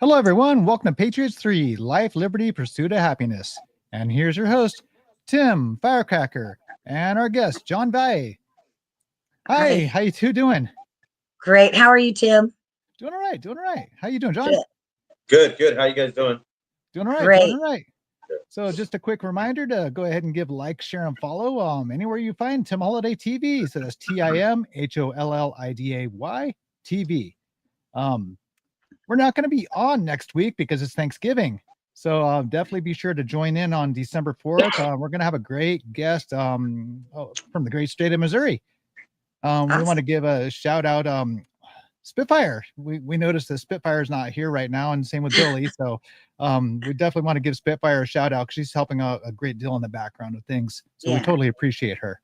Hello, everyone. Welcome to Patriots 3 Life, Liberty, Pursuit of Happiness. And here's your host, Tim Firecracker, and our guest, John Valle. Hi, Hi. how you two doing? Great. How are you, Tim? Doing all right, doing all right. How you doing, John? Good. Good. How you guys doing? Doing all right, doing Great. all right. So just a quick reminder to go ahead and give like, share, and follow anywhere you find Tim Holliday TV. So that's TIMHOLLIDAY TV. We're not going to be on next week because it's Thanksgiving. So definitely be sure to join in on December 4th. We're going to have a great guest from the great state of Missouri. We Awesome. want to give a shout out Spitfire. We noticed that Spitfire is not here right now, and same with Billy. So we definitely want to give Spitfire a shout out because she's helping out a great deal in the background of things. So we Yeah. totally appreciate her.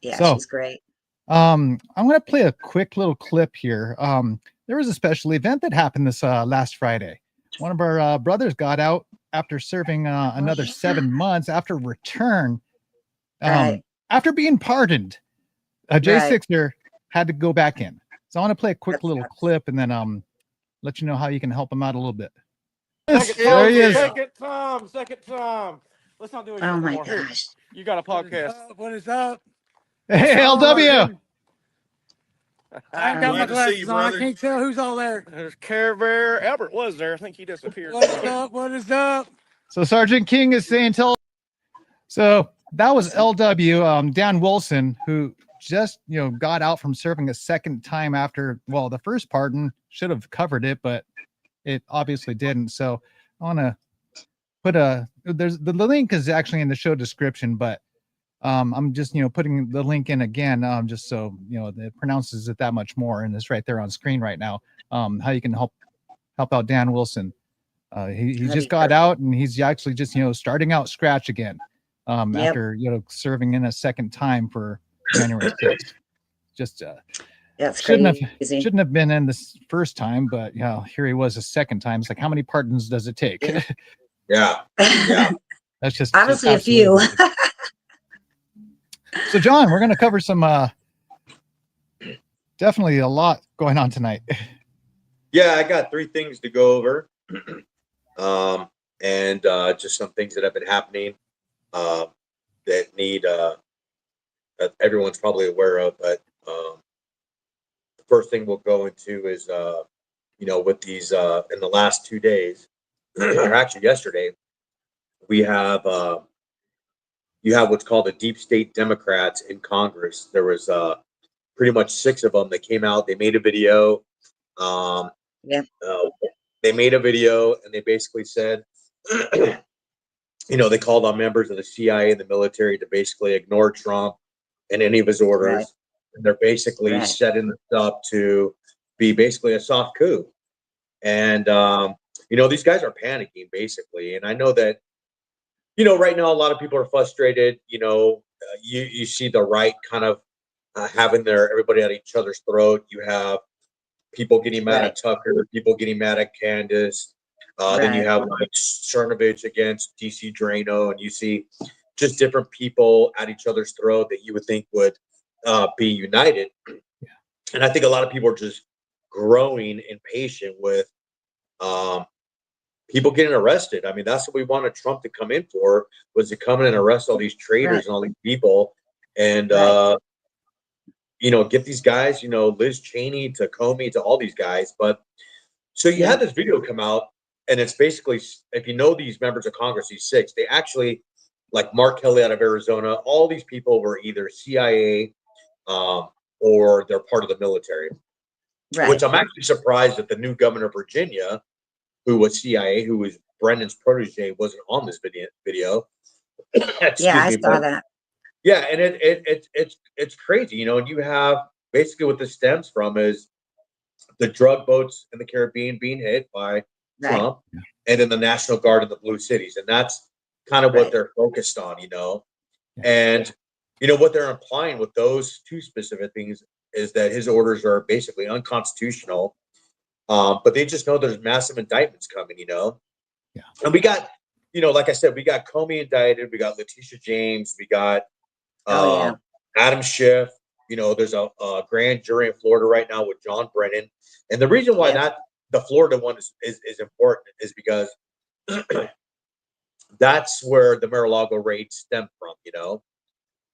Yeah, So she's great. I'm going to play a quick little clip here. There was a special event that happened this last Friday. One of our brothers got out after serving another 7 months after return. Right. After being pardoned, Right. J6er had to go back in. So I want to play a quick That's little nuts. clip and then let you know how you can help him out a little bit. Second There time, he is. second time. Let's not do it Oh my anymore. Here, gosh. you got a podcast. What is up? Hey, LW. I ain't got my Glad to see you, glasses on. I brother. can't tell who's all there. There's Care Bear. Albert was there. I think he disappeared. What is up? What is up? So Sergeant King is saying So that was LW, Dan Wilson, who just got out from serving a second time after, well, the first pardon should have covered it, but it obviously didn't. So I want to put the link is actually in the show description, but I'm just putting the link in again, just so it pronounces it that much more, and it's right there on screen right now. How you can help out Dan Wilson. He just got out, and he's actually just starting out scratch again. After serving in a second time for January 6th. Just That's shouldn't crazy. have been in this first time, but here he was a second time. It's like, how many pardons does it take? Yeah. That's just Obviously a few. So John, we're going to cover some definitely a lot going on tonight. Yeah, I got 3 things to go over. And just some things that have been happening that need that everyone's probably aware of, but the first thing we'll go into is with these in the last 2 days or actually yesterday, we have you have what's called the deep state Democrats in Congress. There was pretty much 6 of them that came out. They made a video. They made a video and they basically said they called on members of the CIA and the military to basically ignore Trump and any of his orders. Right. And they're basically setting this up to be basically a soft coup. And, these guys are panicking basically. And I know that, right now, a lot of people are frustrated. You see the right kind of having everybody at each other's throat. You have people getting mad at Tucker, people getting mad at Candace. Then you have like Cernovich against DC Drano, and you see just different people at each other's throat that you would think would be united. And I think a lot of people are just growing impatient with people getting arrested. I mean, that's what we wanted Trump to come in for, was to come in and arrest all these traitors and all these people and get these guys, Liz Cheney to Comey to all these guys. But so you had this video come out. And it's basically, if you know these members of Congress, these 6, they actually, like Mark Kelly out of Arizona, all these people were either CIA or they're part of the military. Which I'm actually surprised that the new governor of Virginia, who was CIA, who was Brendan's protege, wasn't on this video. I saw that. Yeah, and it's crazy, and you have basically what this stems from is the drug boats in the Caribbean being hit by Trump, and then the National Guard in the blue cities. And that's kind of what they're focused on, And, what they're implying with those 2 specific things is that his orders are basically unconstitutional. But they just know there's massive indictments coming, And we got, like I said, we got Comey indicted. We got Letitia James. We got Adam Schiff. There's a grand jury in Florida right now with John Brennan. And the reason why the Florida one is important is because that's where the Mar-a-Lago raid stemmed from, you know,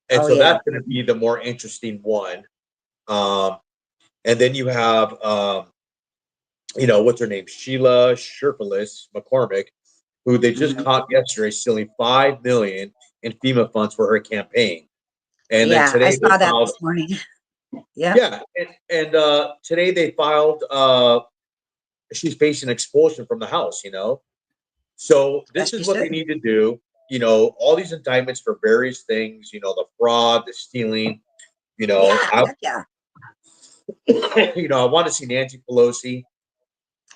and Oh, so yeah. that's going to be the more interesting one. And then you have, you know, what's her name, Sheila Sherpalis McCormick, who they just caught yesterday stealing $5 million in FEMA funds for her campaign. And then Yeah, today I they saw that filed, this morning. Yeah. yeah, and today they filed. She's facing expulsion from the House. You know, so this As is she what they should. need to do. You know, all these indictments for various things. You know, the fraud, the stealing. You know, Yeah, heck yeah. you know, I want to see Nancy Pelosi.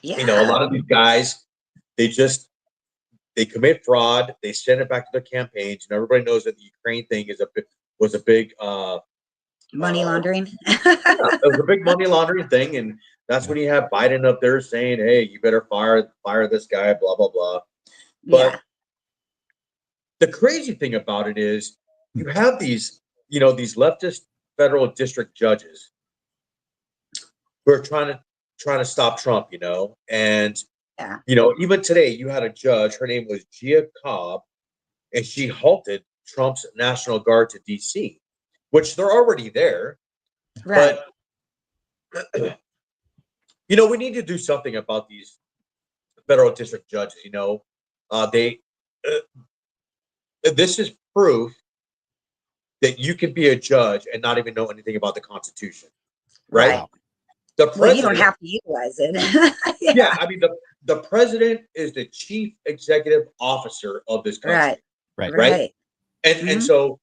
You know, a Yeah. lot of these guys, they commit fraud, they send it back to their campaigns, and everybody knows that the Ukraine thing was a big Money laundering. yeah, it was a big money laundering thing, and that's when you have Biden up there saying, "Hey, you better fire this guy," blah blah blah. Yeah. But the crazy thing about it is, you have these, you know, these leftist federal district judges who are trying to stop Trump, you know, and Yeah. you know, even today you had a judge. Her name was Gia Cobb, and she halted Trump's National Guard to D.C., which they're already there, Right. but you know, we need to do something about these federal district judges. You know, they this is proof that you can be a judge and not even know anything about the Constitution, right? Right. The Well, you don't president, have to utilize it. yeah, Yeah. I mean the president is the chief executive officer of this country, Right. Right. Right. and so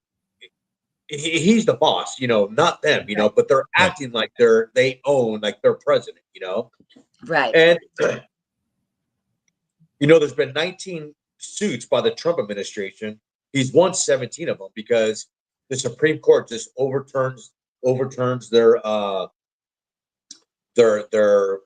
he's the boss, you know, not them, you know, but they're Right. acting like they own, like they're president, you know, Right. and you know, there's been 19 suits by the Trump administration. He's won 17 of them because the Supreme Court just overturns their The their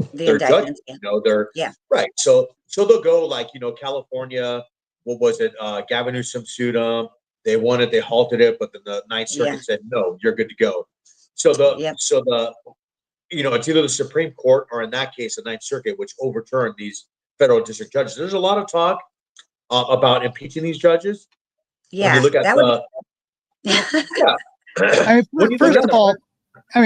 judgment. indictments. Yeah. You know, they're Yeah. right. So they'll go like, you know, California. What was it? Gavin Newsom sued them. They won it. They halted it, but then the Ninth Circuit Yeah. said no, you're good to go. Yep. You know, it's either the Supreme Court or in that case the Ninth Circuit, which overturned these federal district judges. There's a lot of talk about impeaching these judges. When you Yeah. look at That would the be. yeah, I mean, when you look first at of all,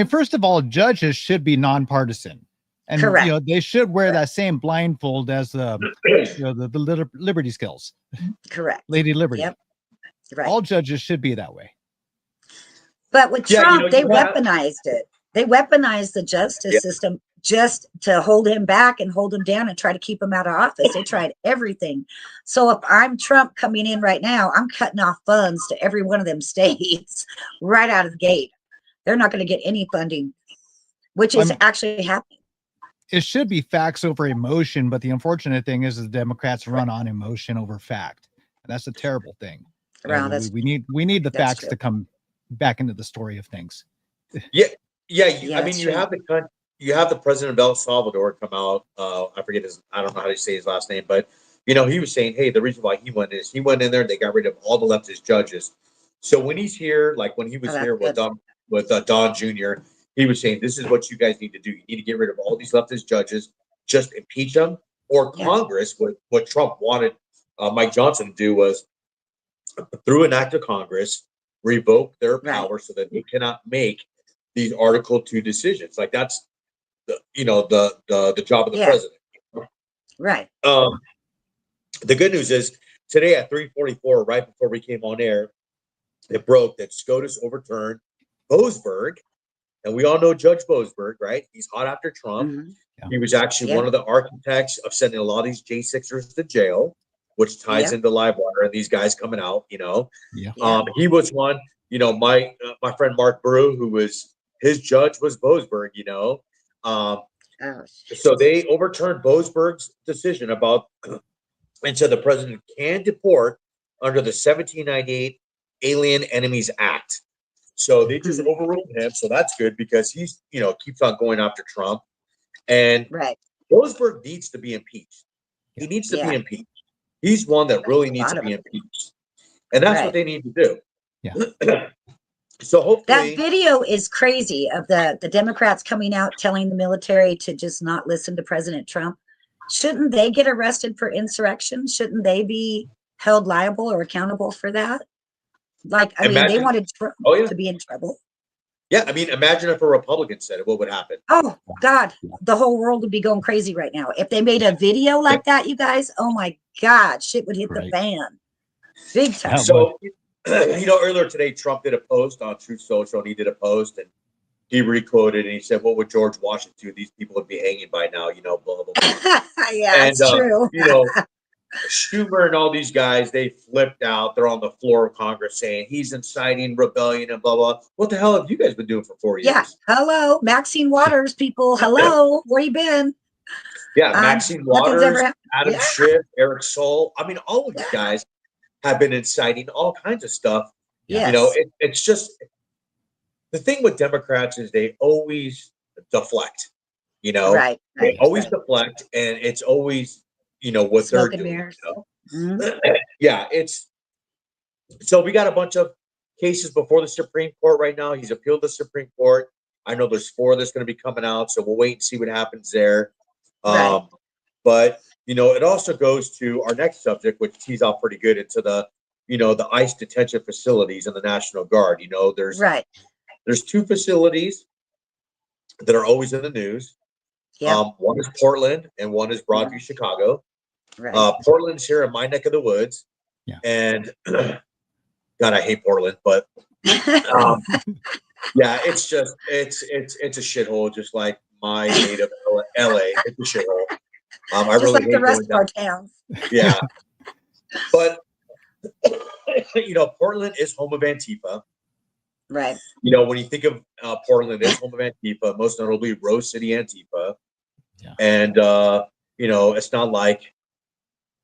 first of all, judges should be nonpartisan, and Correct. you know they should wear that same blindfold as the you know the Liberty Skills, Correct. Lady Liberty. Yep. Right. All judges should be that way. But with Yeah, you Trump, know, they you have- weaponized it. They weaponized the justice Yeah. system just to hold him back and hold him down and try to keep him out of office. They tried everything. So if I'm Trump coming in right now, I'm cutting off funds to every one of them states right out of the gate. They're not going to get any funding, which is actually happening. It should be facts over emotion, but the unfortunate thing is the Democrats run on emotion over fact, and that's a terrible thing. Wow, We need the that's facts true. to come back into the story of things. Yeah. Yeah, I mean, that's you true. have the president of El Salvador come out. I forget I don't know how to say his last name, but you know, he was saying, hey, the reason why he went in there, they got rid of all the leftist judges. So when he's here, like when he was that's here with good. Don Jr., he was saying, this is what you guys need to do. You need to get rid of all these leftist judges, just impeach them, or Yeah. Congress. What Trump wanted Mike Johnson to do was, through an act of Congress, revoke their Right. power so that they cannot make these Article 2 decisions. Like that's the job of the Yeah. president. Right. The good news is today at 3:44, right before we came on air, it broke that SCOTUS overturned Boasberg, and we all know Judge Boasberg, right? He's hot after Trump. Mhm. He was actually Yeah. one of the architects of sending a lot of these J6ers to jail, which ties Yeah. into Livewater and these guys coming out. You know, Yeah. Yeah. he was one. You know, my friend Mark Brew, who was his judge, was Boasberg. You know, Oh, so they overturned Boasberg's decision about, and said the president can deport under the 1798 Alien Enemies Act. So they just Mhm. overruled him. So that's good because he's, you know, keeps on going after Trump. And right. Boasberg needs to be impeached. He needs to be Yeah. impeached. He's one that really A needs lot to of be them. impeached. And that's Right. what they need to do. Yeah. So That hopefully, video is crazy of the Democrats coming out telling the military to just not listen to President Trump. Shouldn't they get arrested for insurrection? Shouldn't they be held liable or accountable for that? Like, I mean, they imagine. wanted Trump Oh yeah, to be in trouble. yeah. I mean, imagine if a Republican said it. What would happen? Oh God, the whole world would be going crazy right now. If they made a video like that, you guys, oh my God, shit would hit the Right. fan. Big time. Yeah. So, earlier today, Trump did a post on Truth Social, and he did a post, and he requoted, and he said, "What would George Washington do? These people would be hanging by now." Blah blah blah. Yeah, And it's true. Schumer and all these guys, they flipped out. They're on the floor of Congress saying he's inciting rebellion and blah blah. What the hell have you guys been doing for 4 years? Yeah. Hello, Maxine Waters, people. Hello, where you been? Yeah, Maxine Nothing's ever Waters, happened. Adam Yeah. Schiff, Eric Soul. I mean, all of these guys have been inciting all kinds of stuff. Yes. It's just the thing with Democrats is they always deflect. Right. They always deflect, and it's always what Smoke they're and doing. mirrors. Yeah, it's so we got a bunch of cases before the Supreme Court right now. He's appealed the Supreme Court. I know there's 4 that's going to be coming out, so we'll wait and see what happens there. Right. But it also goes to our next subject, which tees out pretty good into the the ICE detention facilities and the National Guard. There's 2 facilities that are always in the news. Yeah. One is Portland and one is Broadview, Chicago. Right. Portland's here in my neck of the woods. Yeah. And God, I hate Portland, but yeah, it's just it's a shithole, just like my native LA. It's a shithole. I Just really like hate the rest going of down. our towns. Yeah, but Portland is home of Antifa. Right. When you think of Portland, it's home of Antifa, most notably Rose City Antifa. Yeah. And it's not like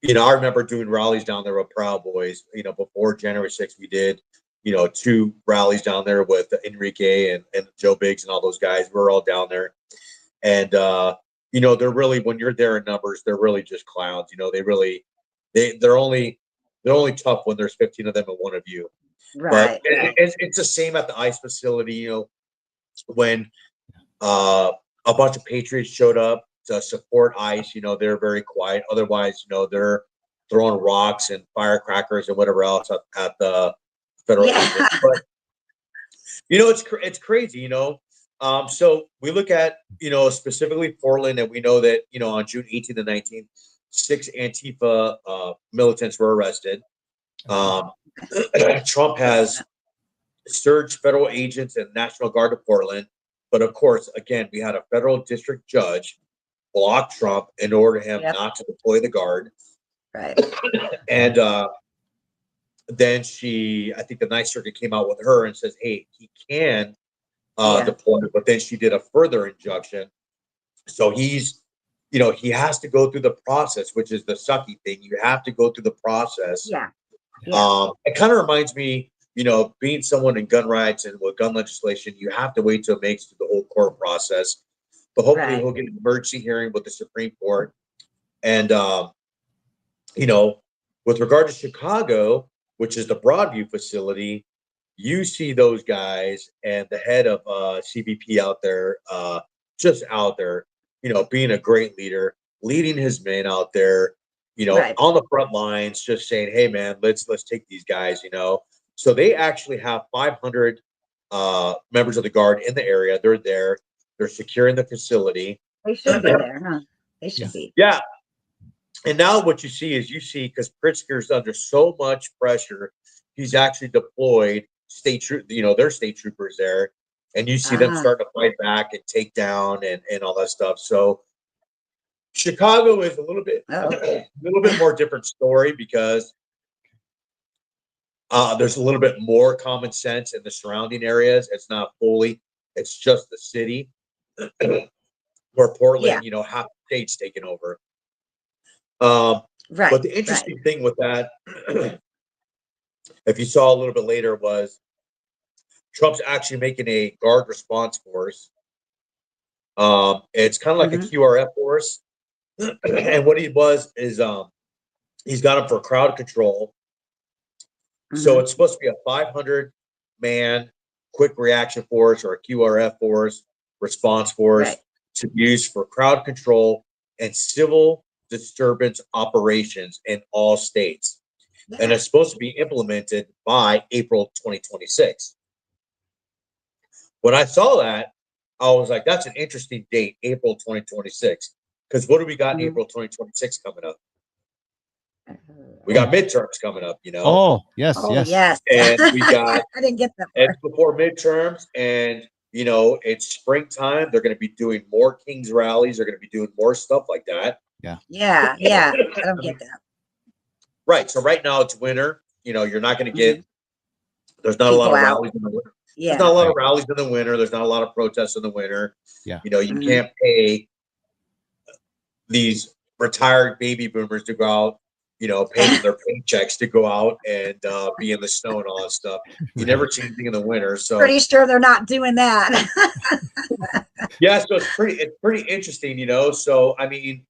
I remember doing rallies down there with Proud Boys. Before January 6th, we did 2 rallies down there with Enrique and Joe Biggs and all those guys. We're all down there, and they're really, when you're there in numbers, they're really just clowns. They're only tough when there's 15 of them and 1 of you. Right. But it's the same at the ICE facility. When a bunch of Patriots showed up to support ICE, they're very quiet. Otherwise, they're throwing rocks and firecrackers and whatever else at the federal agents. But it's crazy. So we look at specifically Portland, and we know that on June 18th and 19th, 6 Antifa militants were arrested. Trump has surged federal agents and National Guard to Portland, but of course, again, we had a federal district judge block Trump in order him not to deploy the guard. Right. And then I think the Ninth Circuit came out with her and says, hey, he can deploy, but then she did a further injunction. So he's, he has to go through the process, which is the sucky thing. You have to go through the process. Yeah. It kind of reminds me, being someone in gun rights and with gun legislation, you have to wait till it makes through the whole court process. But hopefully we'll get an emergency hearing with the Supreme Court. And, with regard to Chicago, which is the Broadview facility, you see those guys and the head of CBP out there, just out there, being a great leader, leading his men out there, on the front lines, just saying, hey, man, let's take these guys, So they actually have 500 members of the Guard in the area. They're there. They're securing the facility. They should be there, huh? They should be. Yeah. And now what you see is because Pritzker's under so much pressure, he's actually deployed their state troopers there. And you see them starting to fight back and take down and all that stuff. So Chicago is a little bit more different story because there's a little bit more common sense in the surrounding areas. It's not fully, it's just the city where Portland, half the state's taken over. But the interesting thing with that, if you saw a little bit later, was Trump's actually making a guard response force. It's kind of like a QRF force. And what he was is he's got him for crowd control. So it's supposed to be a 500-man quick reaction force or a QRF force, response force, Right. to be used for crowd control and civil disturbance operations in all states. And it's supposed to be implemented by April 2026. When I saw that, I was like, that's an interesting date, April 2026. Because what do we got in April 2026 coming up? We got midterms coming up, you know. Oh, yes, Oh, yes. yes. And we got I didn't get that it's far. before midterms, and you know, it's springtime. They're going to be doing more Kings rallies. They're going to be doing more stuff like that. Yeah, yeah. I don't get that. Right. So right now it's winter. You know, you're not going to get. There's not a lot People of out. rallies in the winter. There's Yeah. not a lot of rallies in the winter. There's not a lot of protests in the winter. Yeah. You know, you can't pay these retired baby boomers to go out, you know, pay them their paychecks to go out and be in the snow and all that stuff. You never see anything in the winter. So Pretty sure they're not doing that. yeah, so it's pretty interesting, you know. So I mean,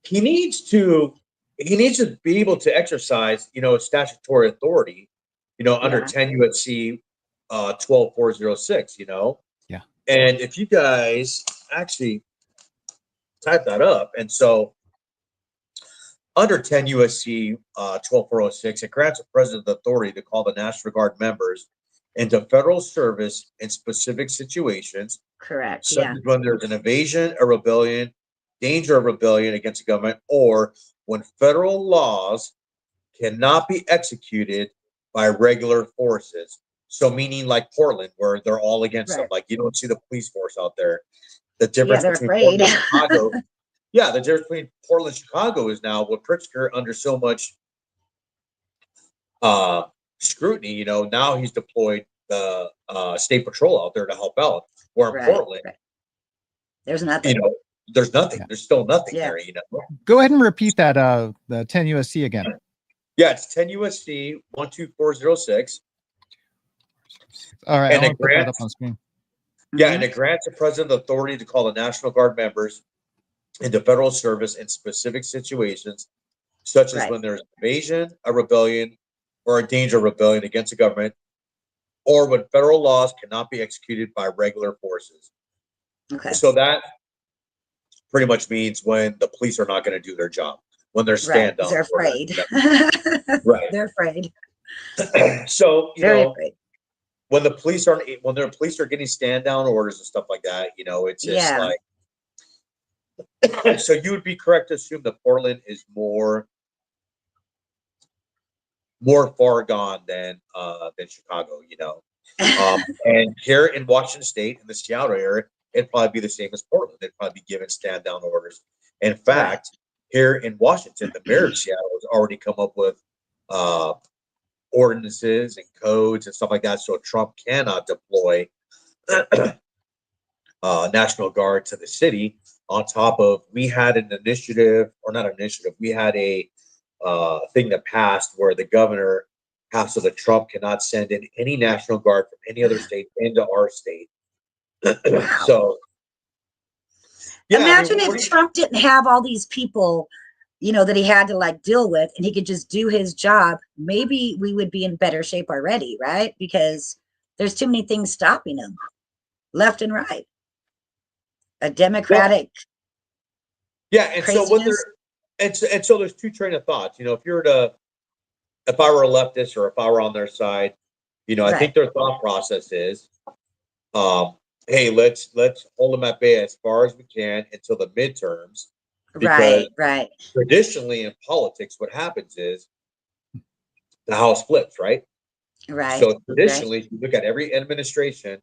he needs to be able to exercise, you know, statutory authority, you know, under Yeah. 10 USC 12406, you know. Yeah. And if you guys actually type that up, and so under 10 USC 12406, it grants the president the authority to call the National Guard members into federal service in specific situations, Correct. such Yeah. as when there's an invasion, a rebellion, danger of rebellion against the government, or when federal laws cannot be executed by regular forces. So, meaning like Portland, where they're all against them. Right. Like you don't see the police force out there. The Yeah, difference they're between afraid. Portland and Chicago. Yeah, the difference between Portland and Chicago is now with Pritzker under so much scrutiny. You know, now he's deployed the state patrol out there to help out. Where in Right. Portland, Right. There's nothing. you know, there's nothing. Yeah. There's still nothing Yeah. there. You know. Go ahead and repeat that, the 10 USC again. Yeah, it's 10 USC 12406. All right, And I it want to put that up grants- on screen. Yeah, and it grants the president the authority to call the National Guard members into federal service in specific situations, such as Right. when there's invasion, a rebellion, or a danger of rebellion against the government, or when federal laws cannot be executed by regular forces. Okay. So that pretty much means when the police are not going to do their job, when they're Right. stand 'Cause up. they're afraid. Right. They're afraid. So, you Very know, afraid. when the police are getting stand down orders and stuff like that, you know, it's just Yeah. like, so you would be correct to assume that Portland is more far gone than Chicago, you know. And here in Washington State, in the Seattle area, it'd probably be the same as Portland. They'd probably be given stand down orders. In fact, here in Washington, the mayor of Seattle has already come up with ordinances and codes and stuff like that, so Trump cannot deploy National Guard to the city. On top of, we had an initiative, or not an initiative, we had a thing that passed where the governor passed so that Trump cannot send in any National Guard from any other state into our state. Wow. So, yeah, Imagine what do if you- Trump didn't have all these people, you know, that he had to like deal with, and he could just do his job. Maybe we would be in better shape already, right? Because there's too many things stopping him, left and right. A Democratic. Yeah, and so when craziness. and so there's two train of thoughts. You know, if I were a leftist or if I were on their side, you know, I Right. think their thought process is, hey, let's hold them at bay as far as we can until the midterms. Because Right. traditionally in politics, what happens is the House flips, right? Right. So traditionally, if you look at every administration,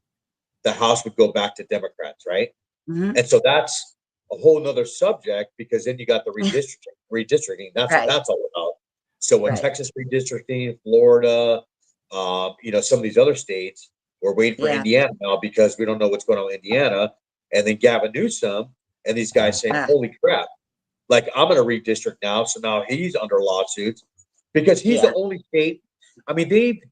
the House would go back to Democrats, right? Mhm. And so that's a whole nother subject, because then you got the redistricting. That's Right. what that's all about. So when Right. Texas redistricting, Florida, you know, some of these other states, we're waiting for Yeah. Indiana now because we don't know what's going on in Indiana. And then Gavin Newsom and these guys saying, holy crap, like I'm going to redistrict now. So now he's under lawsuits because he's Yeah. the only state. I mean, the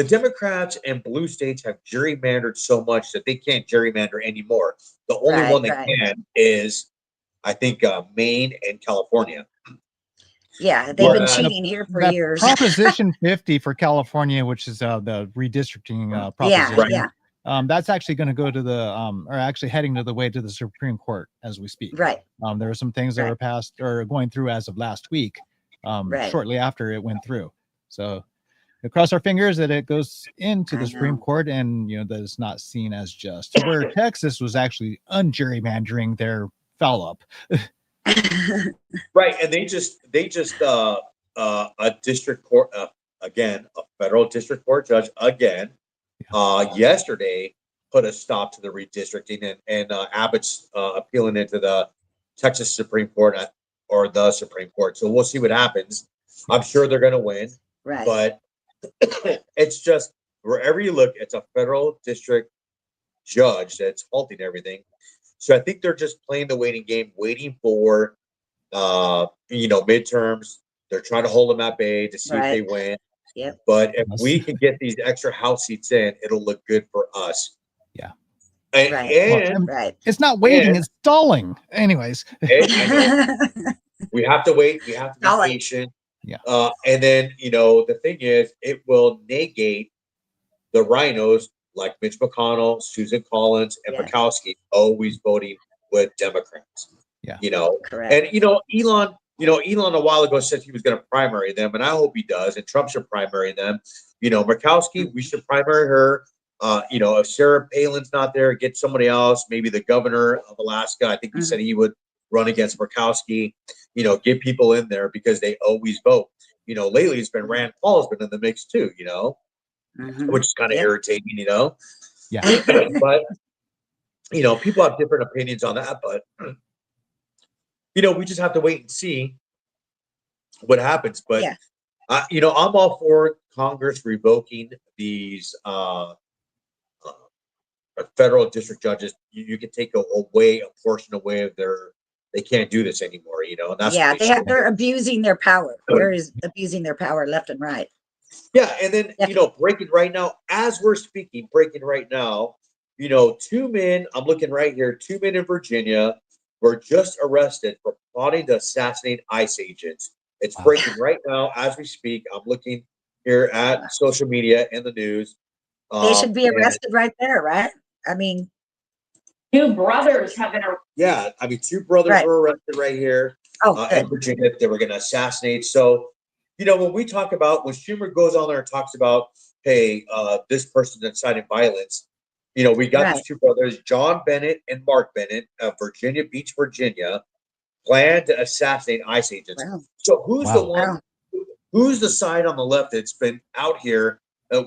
Democrats and blue states have gerrymandered so much that they can't gerrymander anymore. The only one that can is, I think, Maine and California. Yeah, they've Well, been the- cheating here for That years. Proposition 50 for California, which is the redistricting Yeah, proposition. yeah, That's actually going to go to the or actually heading to the way to the Supreme Court as we speak. right, There are some things that Right. were passed or going through as of last week, Right. shortly after it went through. So we cross our fingers that it goes into I the Supreme know. Court and that it's not seen as just. Where Texas was actually ungerrymandering their foul up. Right, and they just a district court again, a federal district court judge again yesterday put a stop to the redistricting, and Abbott's appealing it to the Texas Supreme Court or the Supreme Court. So we'll see what happens. I'm sure they're going to win, Right. but it's just wherever you look, it's a federal district judge that's halting everything. So I think they're just playing the waiting game, waiting for midterms. They're trying to hold them at bay to see if they Right. win. Yep. But if we can get these extra House seats in, it'll look good for us. Yeah. And, Right. and Right. It's not waiting, And- it's stalling. Anyways. I know we have to wait. We have to be Golly. patient. Yeah. And then the thing is, it will negate the rhinos like Mitch McConnell, Susan Collins, and Yeah. Murkowski always voting with Democrats. Yeah. Correct. And Elon a while ago said he was going to primary them, and I hope he does. And Trump should primary them. Murkowski, we should primary her. If Sarah Palin's not there, get somebody else. Maybe the governor of Alaska. I think he said he would run against Murkowski. Get people in there because they always vote. Lately it's been Rand Paul's been in the mix too. Mhm. Which is kind of Yep. irritating. Yeah. But people have different opinions on that. But we just have to wait and see what happens. But Yeah. I'm all for Congress revoking these federal district judges. You can take a portion away of they can't do this anymore. And that's Yeah, what they should. they're abusing their power. They're abusing their power left and right. Yeah, and then Yeah. breaking right now as we're speaking, two men. I'm looking right here. 2 men in Virginia were just arrested for plotting to assassinate ICE agents. It's Wow. breaking right now as we speak. I'm looking here at social media and the news. They should be and- arrested right there, right? I mean, Two brothers have been arrested. Yeah, I mean, 2 brothers Right. were arrested right here oh, in good. Virginia. They were going to assassinate. So, when we talk about when Schumer goes on there and talks about, hey, this person's inciting violence. We got Right. these 2 brothers, John Bennett and Mark Bennett of Virginia Beach, Virginia, planned to assassinate ICE agents. Wow. So who's the Wow. one? Wow. Who's the side on the left that's been out here?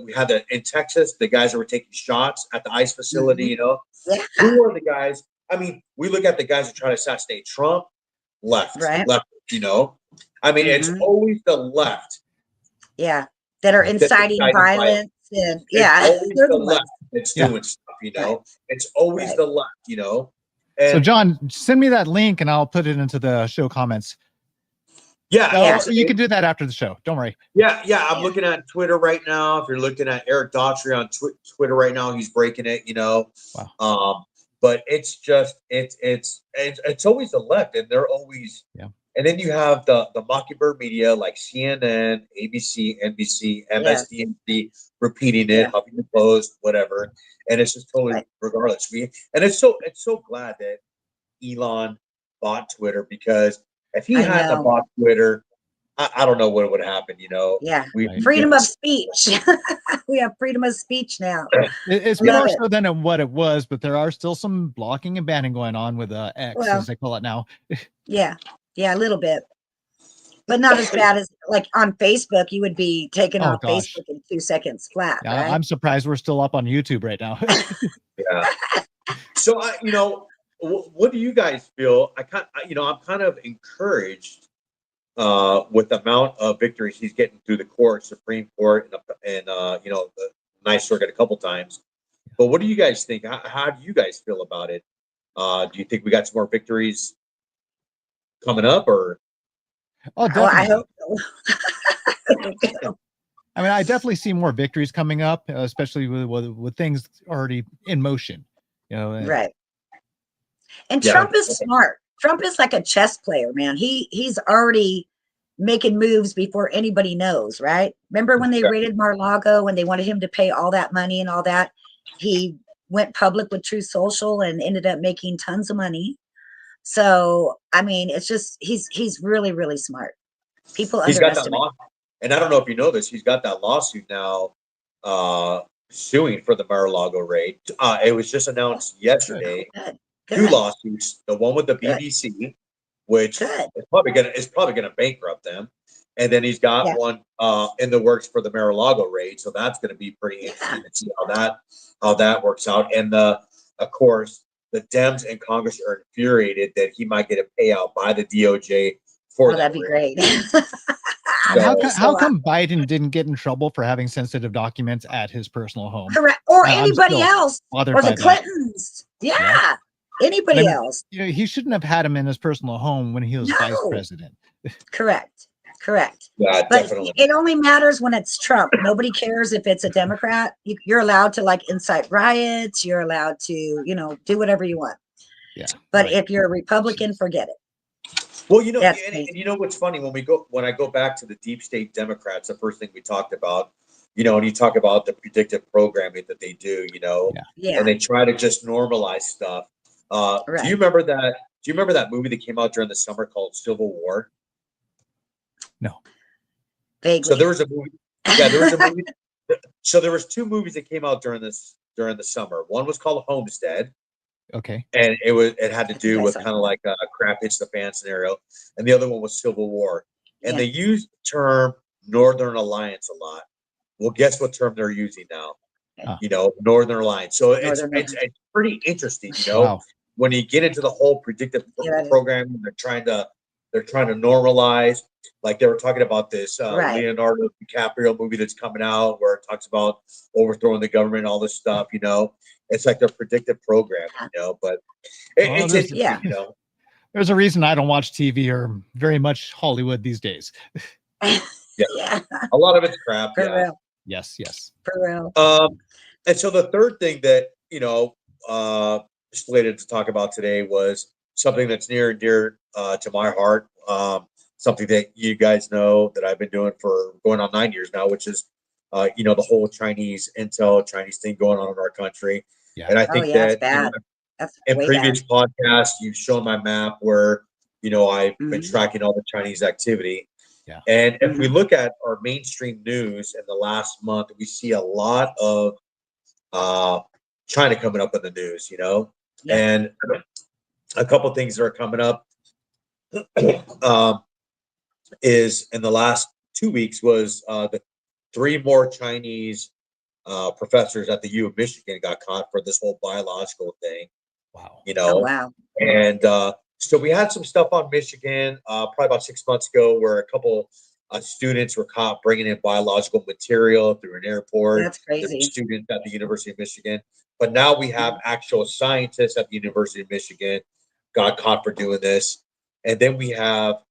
We had in Texas, the guys that were taking shots at the ICE facility. Yeah. Who are the guys? I mean, we look at the guys that try to assassinate Trump, left. I mean, it's Mhm. always the left. Yeah. That are That's inciting inciting violence. And It's yeah, always they're the the ones. left that's Yeah. doing stuff. It's always Right. the left. So And John, send me that link and I'll put it into the show comments. yeah, Yeah. You can do that after the show. Don't worry. Yeah. I'm Yeah. looking at Twitter right now. If you're looking at Eric Daughtry on Twitter right now, he's breaking it. Wow. But it's just it's always the left, and they're always Yeah. And then you have the mockingbird media like CNN, ABC, NBC, MSDNC repeating it, Yeah. Huffington Post, whatever, and it's just totally Right. regardless. It's so glad that Elon bought Twitter, because if he I hadn't have know. bought Twitter, I don't know what would happen. Yeah. We Freedom of speech. We have freedom of speech now. It's Love more it. so than what it was, but there are still some blocking and banning going on with X, Well, as they call it now. Yeah. Yeah, a little bit. But not as bad as like on Facebook, you would be taken Oh, off gosh. Facebook in 2 seconds flat, Yeah, right? I'm surprised we're still up on YouTube right now. Yeah. So what do you guys feel? I'm kind of encouraged with the amount of victories he's getting through the court, Supreme Court, and the Ninth Circuit a couple times. But what do you guys think? How do you guys feel about it? Do you think we got some more victories coming up, or? Oh, Well, I definitely. hope. I mean, I definitely see more victories coming up, especially with things already in motion. Right. And Yeah. Trump is smart. Trump is like a chess player, man. He's already making moves before anybody knows, right? Remember when they raided Mar-a-Lago and they wanted him to pay all that money and all that? He went public with Truth Social and ended up making tons of money. So, I mean, it's just he's really, really smart. People He's got that underestimate. law, and I don't know if you know this. He's got that lawsuit now, suing for the Mar-a-Lago raid. It was just announced yesterday. Good. Two Good. lawsuits. The one with the Good. BBC, which Good. is probably gonna bankrupt them, and then he's got Yeah. one in the works for the Mar-a-Lago raid. So that's going to be pretty interesting to see how that works out. And of course, the Dems in Congress are infuriated that he might get a payout by the DOJ for that That'd be raid. great. And So- how come Biden didn't get in trouble for having sensitive documents at his personal home? Correct. Or I'm anybody still else. bothered Or by the that. Clintons. Yeah. Anybody I mean, else. You know, he shouldn't have had him in his personal home when he was vice No. president. Correct. Yeah, But definitely. it only matters when it's Trump. Nobody cares if it's a Democrat. You're allowed to like incite riots. You're allowed to, you know, do whatever you want. Yeah. But right. if you're a Republican, forget it. Well, you know, That's and crazy. you know what's funny when I go back to the deep state Democrats, the first thing we talked about, you know, and you talk about the predictive programming that they do, you know, Yeah. and they try to just normalize stuff. Do Right. you remember that? Do you remember that movie that came out during the summer called Civil War? No. Vaguely. So there was a movie. Yeah, there was a movie. So there was two movies that came out during the summer. One was called Homestead, Okay. and it had to I think do I with saw kind of that. like a crap hits the fan scenario, and the other one was Civil War, and Yeah. they used the term Northern Alliance a lot. Well, guess what term they're using now? Huh. You know, Northern Alliance. So it's Northern it's pretty interesting. You know, Wow. when you get into the whole predictive Yeah, that is. programming, they're trying to normalize. Like they were talking about this Right. Leonardo DiCaprio movie that's coming out where it talks about overthrowing the government, all this stuff. You know, it's like their predictive programming. You know, but Well, it's there's- interesting. Yeah. You know, There's a reason I don't watch TV or very much Hollywood these days. Yeah. a lot of it's crap. For Yeah. real. Yes. For real. And so the third thing that, you know, slated to talk about today was something that's near and dear to my heart. Something that you guys know that I've been doing for going on 9 years now, which is, you know, the whole Chinese thing going on in our country. Yeah. And I Oh, think yeah, it's that, you know, bad. That's in way previous podcasts, you've shown my map where, you know, I've been Mhm. tracking all the Chinese activity. Yeah. And if we look at our mainstream news in the last month, we see a lot of China coming up in the news, you know, Yeah. and a couple things that are coming up is in the last 2 weeks was the 3 more Chinese professors at the U of Michigan got caught for this whole biological thing, Wow. you bad. know, Oh, wow. and so we had some stuff on Michigan probably about 6 months ago where a couple students were caught bringing in biological material through an airport. That's There were crazy. students at the University of Michigan, but now we have actual scientists at the University of Michigan got caught for doing this, and then we have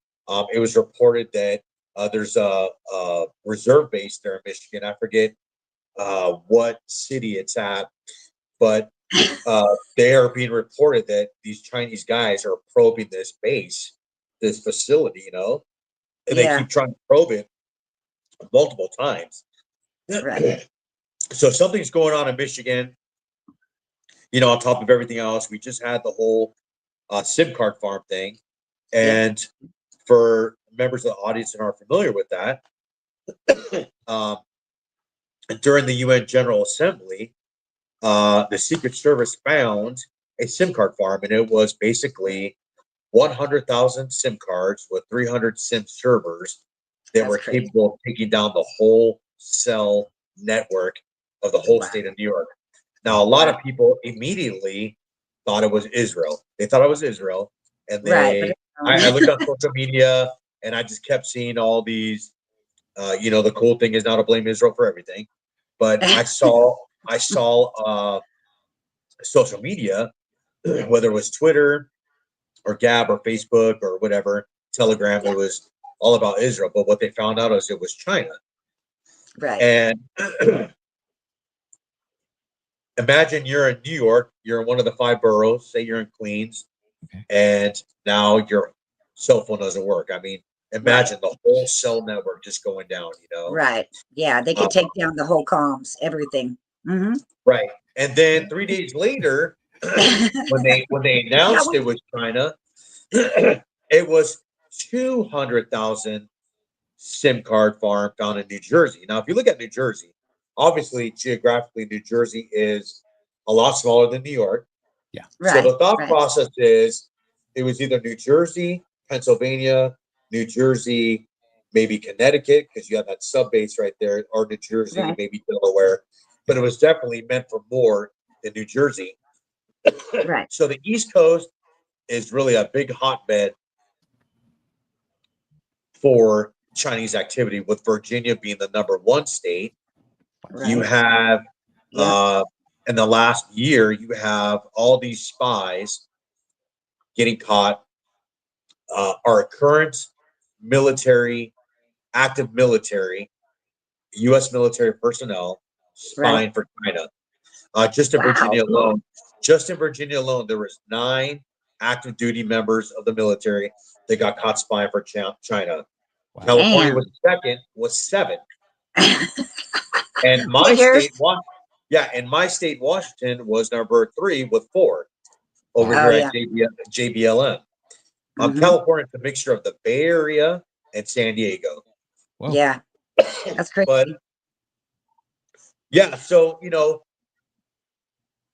it was reported that there's a reserve base there in Michigan. I forget what city it's at, but they are being reported that these Chinese guys are probing this base, this facility, you know, and Yeah. they keep trying to probe it multiple times. Right. So something's going on in Michigan, you know, on top of everything else. We just had the whole SIM card farm thing. And for members of the audience that aren't familiar with that, during the UN General Assembly, the Secret Service found a SIM card farm, and it was basically 100,000 SIM cards with 300 SIM servers that That's were crazy. capable of taking down the whole cell network of the whole Wow. state of New York. Now, a lot of people immediately thought it was Israel. They thought it was Israel, and Right. I looked on social media, and I just kept seeing all these. You know, the cool thing is now to blame Israel for everything, but I saw social media, whether it was Twitter or Gab or Facebook or whatever, Telegram, it was all about Israel. But what they found out is it was China. Right. And imagine you're in New York, you're in one of the 5 boroughs, say you're in Queens, Okay. and now your cell phone doesn't work. I mean, imagine the whole cell network just going down, Right. Yeah, they could take down the whole comms, everything. Hmm. Right. And then 3 days later, when they announced it was China, it was 200,000 SIM card farm down in New Jersey. Now, if you look at New Jersey, obviously geographically, New Jersey is a lot smaller than New York. Yeah. So the thought Right. process is it was either New Jersey, Pennsylvania, New Jersey, maybe Connecticut, because you have that sub base right there, or New Jersey, Right. maybe Delaware. But it was definitely meant for more than New Jersey. Right. So the East Coast is really a big hotbed for Chinese activity, with Virginia being the number one state. You Right. have, Yeah. in the last year, you have all these spies getting caught. Our current military, active military, U.S. military personnel spying Right. for China. Just in Wow. Virginia alone, there was 9 active duty members of the military that got caught spying for China. Wow. California Damn. was second, was 7. And Well, here's in my state, Washington, was number 3 with 4 over Wow. here Oh, at JBLM. Mhm. California is a mixture of the Bay Area and San Diego. Whoa. Yeah, that's crazy. But yeah, so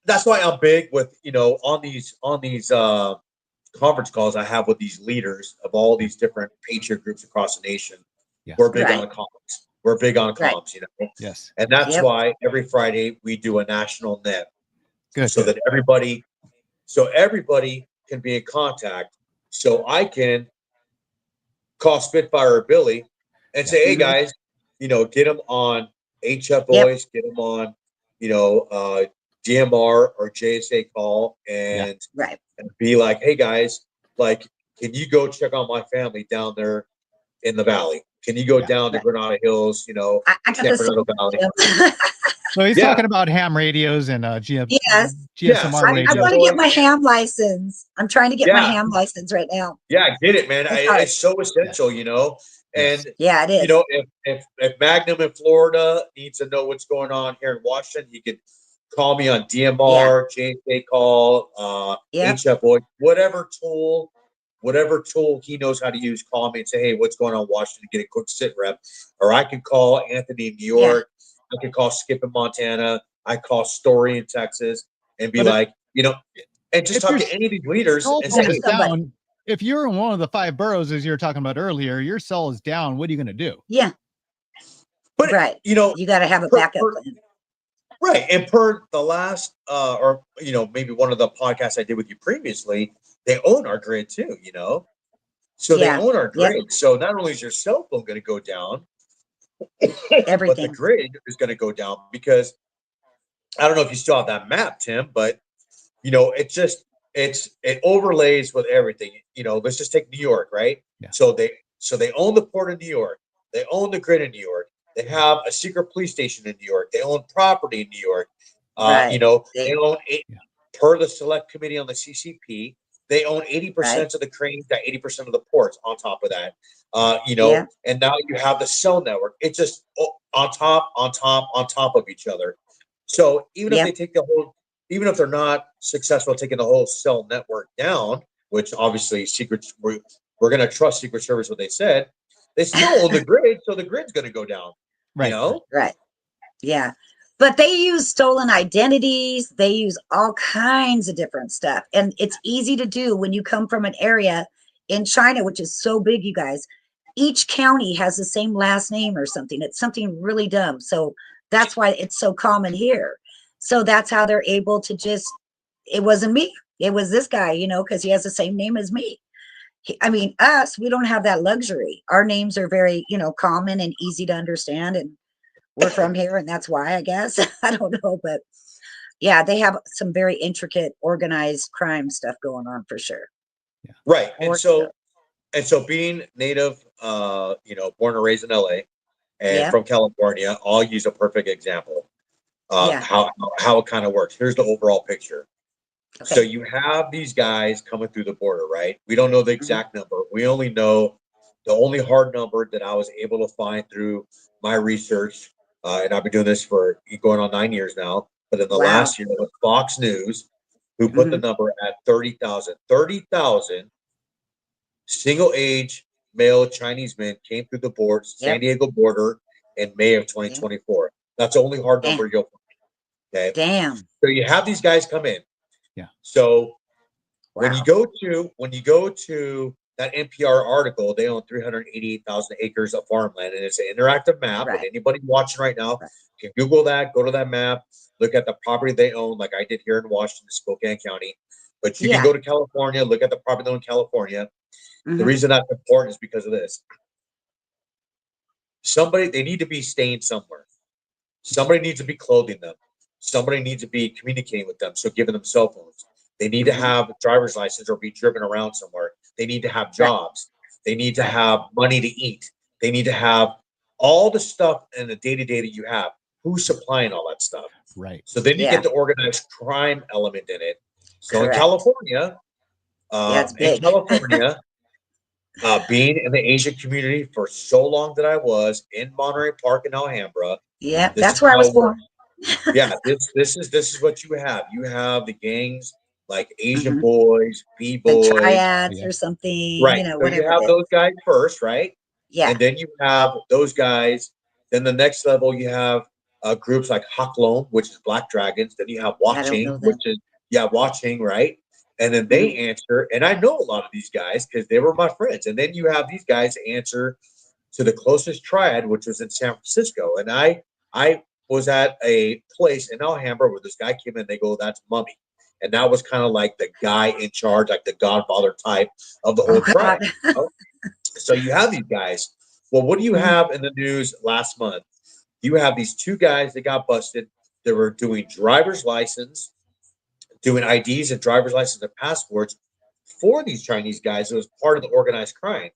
that's why I'm big with on these conference calls I have with these leaders of all these different patriot groups across the nation. Yeah. We're big Right. on comms. We're big on Right. comms, Yes. and that's Yep. why every Friday we do a national net, Good. so Good. that everybody can be in contact. So I can call Spitfire or Billy and say, "Hey Mhm. guys, get them on HF Yep. voice, get them on, DMR or JSA call, and Right. be like, hey guys, like, can you go check on my family down there in the valley? Can you go Yeah. down to Right. Granada Hills, I got San the Fernando Valley?" same. So he's Yeah. talking about ham radios and Yes. GSMR Yeah, I radios. want to get my ham license. I'm trying to get my Yeah. ham license right now. Yeah, get it, man. It's hard. It's so essential, Yes. And Yeah, it is. if Magnum in Florida needs to know what's going on here in Washington, he could call me on DMR, JSA call, Yep. HF voice, whatever tool he knows how to use. Call me and say, hey, what's going on in Washington? Get a quick sit rep, or I can call Anthony in New York. I can call Skip in Montana. I call Story in Texas, and be But like, and just if talk your to any of these leaders cell and phone say, is hey, somebody. down, if you're in one of the 5 boroughs, as you were talking about earlier, your cell is down. What are you going to do? Yeah. but Right. You got to have a per- backup per- plan. right. And per the last, or maybe one of the podcasts I did with you previously, they own our grid too. So they Yeah. own our Yep. grid. So not only is your cell phone going to go down, but the Everything. grid is going to go down, because I don't know if you still have that map, Tim, but it overlays with everything. Let's just take New York, right? Yeah. So they own the port of New York. They own the grid in New York. They have a secret police station in New York. They own property in New York. Right. They own per the select committee on the CCP. They own 80% Right. of the cranes, got 80% of the ports on top of that. Yeah. And now you have the cell network. It's just on top of each other. So even if they take even if they're not successful taking the whole cell network down, which obviously we're going to trust Secret Service what they said, they still own the grid, so the grid's going to go down. Right. Right. Yeah. But they use stolen identities. They use all kinds of different stuff. And it's easy to do when you come from an area in China, which is so big, you guys. Each county has the same last name or something. It's something really dumb. So that's why it's so common here. So that's how they're able to it wasn't me. It was this guy, because he has the same name as me. We don't have that luxury. Our names are very, common and easy to understand. And we're from here, and that's why, I guess. I don't know, but yeah, they have some very intricate, organized crime stuff going on for sure. Yeah. Right. And so being native, born and raised in LA and from California, I'll use a perfect example. How it kind of works. Here's the overall picture. Okay. So you have these guys coming through the border, right? We don't know the exact number. We only know The only hard number that I was able to find through my research, and I've been doing this for going on 9 years now, but in the Wow. last year, it was Fox News who put the number at 30,000. 30,000 single age male Chinese men came through the border, San Diego border in May of 2024. That's the only hard number you'll find. Okay. Damn. So you have these guys come in. Yeah. So Wow. when you go to that NPR article, they own 388,000 acres of farmland, and it's an interactive map. Right. And anybody watching right now can Google that, go to that map, look at the property they own, like I did here in Washington, Spokane County. But you can go to California, look at the property they own in California. The reason that's important is because of this. They need to be staying somewhere. Somebody needs to be clothing them. Somebody needs to be communicating with them, so giving them cell phones. They need to have a driver's license or be driven around somewhere. They need to have jobs. They need to have money to eat. They need to have all the stuff in the day-to-day that you have. Who's supplying all that stuff? Right. So then you get the organized crime element in it. So in California, being in the Asian community for so long that I was in Monterey Park in Alhambra. Yeah, that's where I was born. Yeah, this is what you have. You have the gangs like Asian boys, B-boys, the triads or something, right? You know, So whatever. you have those guys first, right? Yeah. And then you have those guys. Then the next level, you have groups like Haklon, which is Black Dragons. Then you have Watching, which is Watching, right? And then they answer, and I know a lot of these guys because they were my friends. And then you have these guys answer to the closest triad, which was in San Francisco. And I was at a place in Alhambra where this guy came in. They go, "That's Mummy," and that was kind of like the guy in charge, like the Godfather type of the whole triad. You know? So you have these guys. Well, what do you have in the news last month? You have these two guys that got busted. They were doing driver's license, doing IDs and driver's license and passports for these Chinese guys. It was part of the organized crime.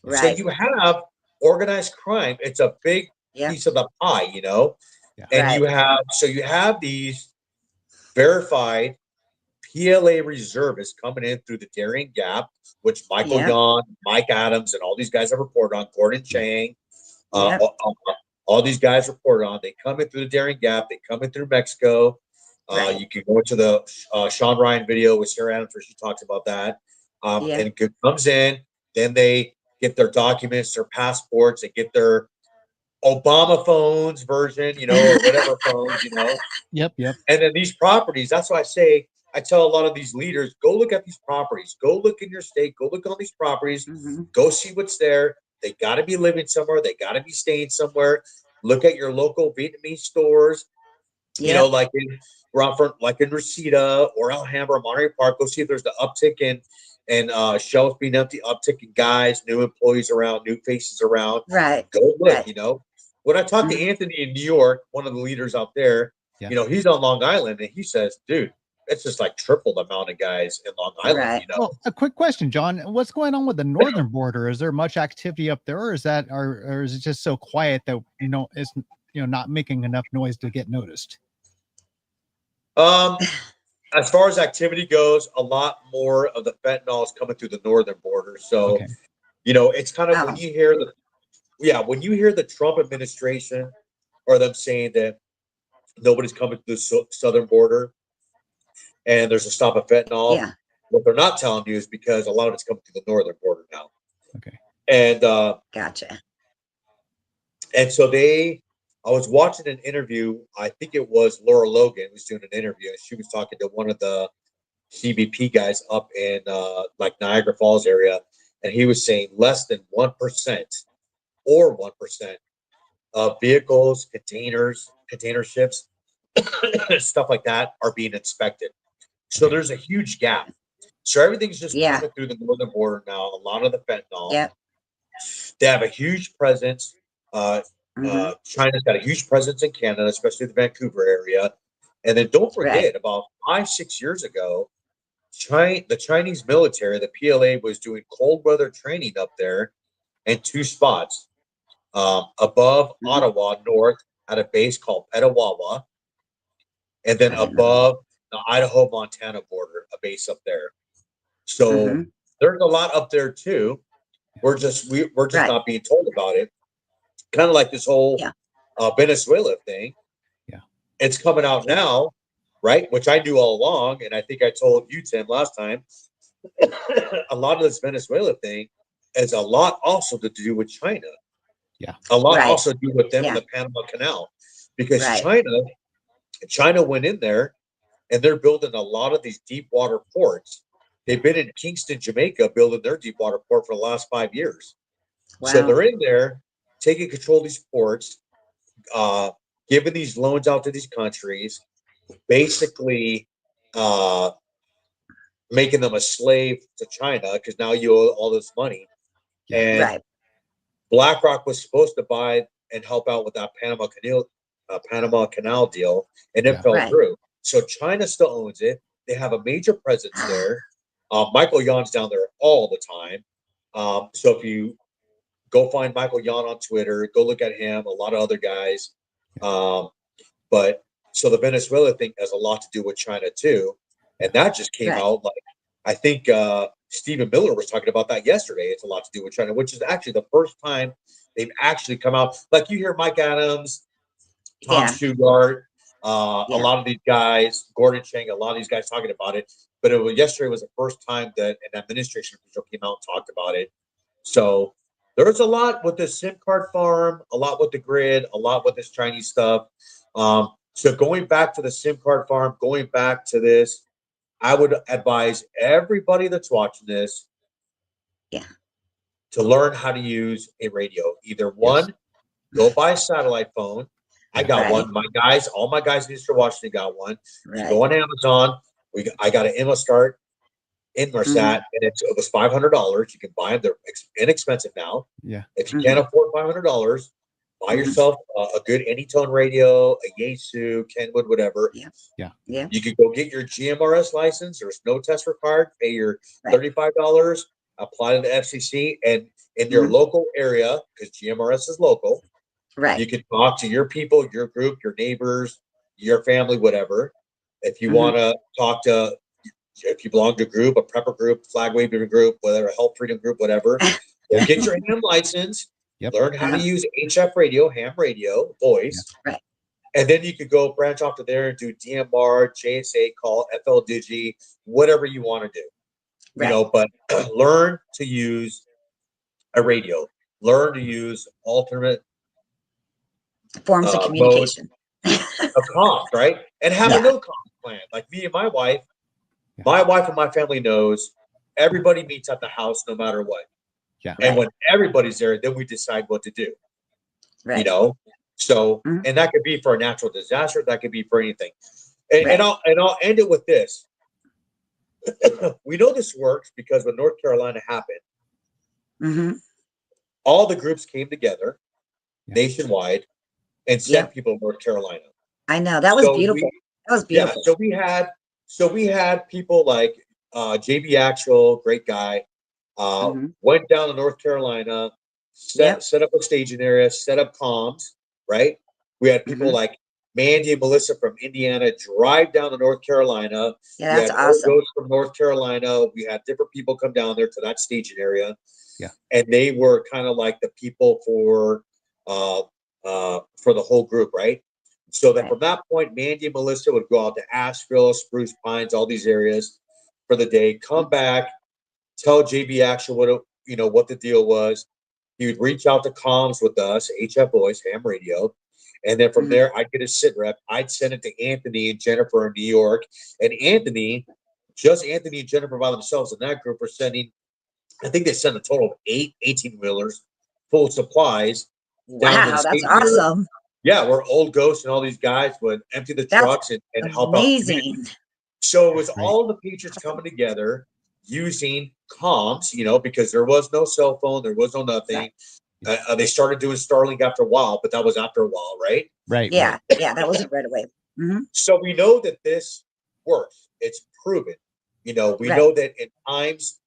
Right. So you have organized crime. It's a big piece of the pie, you know? Yeah. And you have these verified PLA reservists coming in through the Darien Gap, which Michael Yon, Mike Adams, and all these guys have reported on, Gordon Chang, all these guys reported on. They come in through the Darien Gap. They come in through Mexico. You can go into the Sean Ryan video with Sarah Adams where she talks about that. And it comes in, then they get their documents, their passports, they get their Obama phones version, you know, or whatever phones, you know. Yep. And then these properties, that's why I tell a lot of these leaders, go look at these properties, go look in your state, go look on these properties, go see what's there. They got to be living somewhere. They got to be staying somewhere. Look at your local Vietnamese stores, you know, like in Reseda or Alhambra, Monterey Park. Go see if there's the uptick in shelves being empty, uptick in guys, new employees around, new faces around. Right. Go look, you know. When I talked to Anthony in New York, one of the leaders out there, you know, he's on Long Island, and he says, dude, it's just like triple the amount of guys in Long Island, you know. Well, a quick question, John. What's going on with the northern border? Is there much activity up there, or is it just so quiet that, you know, it's, you know, not making enough noise to get noticed? As far as activity goes, a lot more of the fentanyl is coming through the northern border. So, you know, it's kind of when you hear the Trump administration or them saying that nobody's coming to the southern border and there's a stop of fentanyl. Yeah. What they're not telling you is because a lot of it's coming to the northern border now. Okay. And gotcha. And so I was watching an interview. I think it was Laura Logan was doing an interview, and she was talking to one of the CBP guys up in like Niagara Falls area, and he was saying less than 1% or 1% of vehicles, container ships, stuff like that are being inspected. So there's a huge gap. So everything's just coming through the northern border now. A lot of the fentanyl. Yeah. They have a huge presence. China's got a huge presence in Canada, especially the Vancouver area. And then don't forget, about 5-6 years ago, the Chinese military, the PLA, was doing cold weather training up there in 2 spots above Ottawa, north at a base called Petawawa, and then above the Idaho-Montana border, a base up there. So there's a lot up there too. We're just Right. not being told about it. Kind of like this whole Yeah. Venezuela thing. Yeah. It's coming out now, right? Which I knew all along, and I think I told you, Tim, last time. A lot of this Venezuela thing is a lot also to do with China. Yeah. A lot Right. also to do with them in Yeah. the Panama Canal, because Right. China went in there and they're building a lot of these deep water ports. They've been in Kingston, Jamaica, building their deep water port for the last 5 years. So Wow. they're in there taking control of these ports, giving these loans out to these countries, basically making them a slave to China because now you owe all this money. Yeah. And Right. BlackRock was supposed to buy and help out with that Panama Canal deal, and it Yeah. fell Right. through. So China still owns it. They have a major presence there. Michael Yon's down there all the time. So if you go find Michael Yon on Twitter, go look at him, a lot of other guys. But so the Venezuela thing has a lot to do with China too. And that just came Right. out like, I think Stephen Miller was talking about that yesterday. It's a lot to do with China, which is actually the first time they've actually come out. Like you hear Mike Adams, Tom Yeah. Shugart, a Yeah. lot of these guys, Gordon Chang, a lot of these guys talking about it. But yesterday was the first time that an administration official came out and talked about it. So there's a lot with the SIM card farm, a lot with the grid, a lot with this Chinese stuff. So going back to the SIM card farm, going back to this, I would advise everybody that's watching this Yeah. to learn how to use a radio. Either one, go buy a satellite phone. I got Right. one. All my guys in Eastern Washington got one. You Right. go on Amazon. I got an Inmarsat, and it was $500. You can buy them; they're inexpensive now. Yeah. If you can't afford $500, buy yourself a good Anytone radio, a Yaesu, Kenwood, whatever. Yeah. Yeah. Yeah. You could go get your GMRS license. There's no test required. Pay your Right. $35. Apply to the FCC, and in your local area, because GMRS is local, Right. you can talk to your people, your group, your neighbors, your family, whatever. If you want to talk to, if you belong to a group, a prepper group, flag waving group, whatever, health freedom group, whatever, Yeah. get your ham license. Yep. Learn how to use HF radio, ham radio, voice. Yeah. Right. And then you could go branch off to there and do DMR, JSA call, FL Digi, whatever you want to do. Right. You know, but learn to use a radio. Learn to use alternate Forms of communication. of comms, right? And have a no comms plan. Like me and my wife and my family knows everybody meets at the house no matter what. Yeah. And when everybody's there, then we decide what to do. Right. You know? So, and that could be for a natural disaster, that could be for anything. And I'll end it with this. We know this works because when North Carolina happened, all the groups came together nationwide and sent people to North Carolina. I know. That was beautiful. That was beautiful. Yeah. So we had people like JB Actual, great guy, went down to North Carolina, set up a staging area, set up comms, right? We had people like Mandy and Melissa from Indiana drive down to North Carolina. Yeah, that's we had awesome. Ghosts from North Carolina. We had different people come down there to that staging area. Yeah. And they were kind of like the people for the whole group, right? So that from that point, Mandy and Melissa would go out to Asheville, Spruce Pines, all these areas for the day, come back, tell JB Actual what the deal was. He would reach out to comms with us, HF Voice, ham radio. And then from there, I'd get a sit rep. I'd send it to Anthony and Jennifer in New York. And Anthony and Jennifer by themselves in that group were sending, I think they sent a total of 8 18-wheelers full of supplies. Wow, that's awesome. Yeah, where Old Ghost and all these guys would empty the trucks and help out. Amazing. So it was all the Patriots coming together using comms, because there was no cell phone, there was no nothing. They started doing Starlink after a while, but that was after a while, right? Right. Yeah, that wasn't right away. So we know that this works. It's proven. We know that in times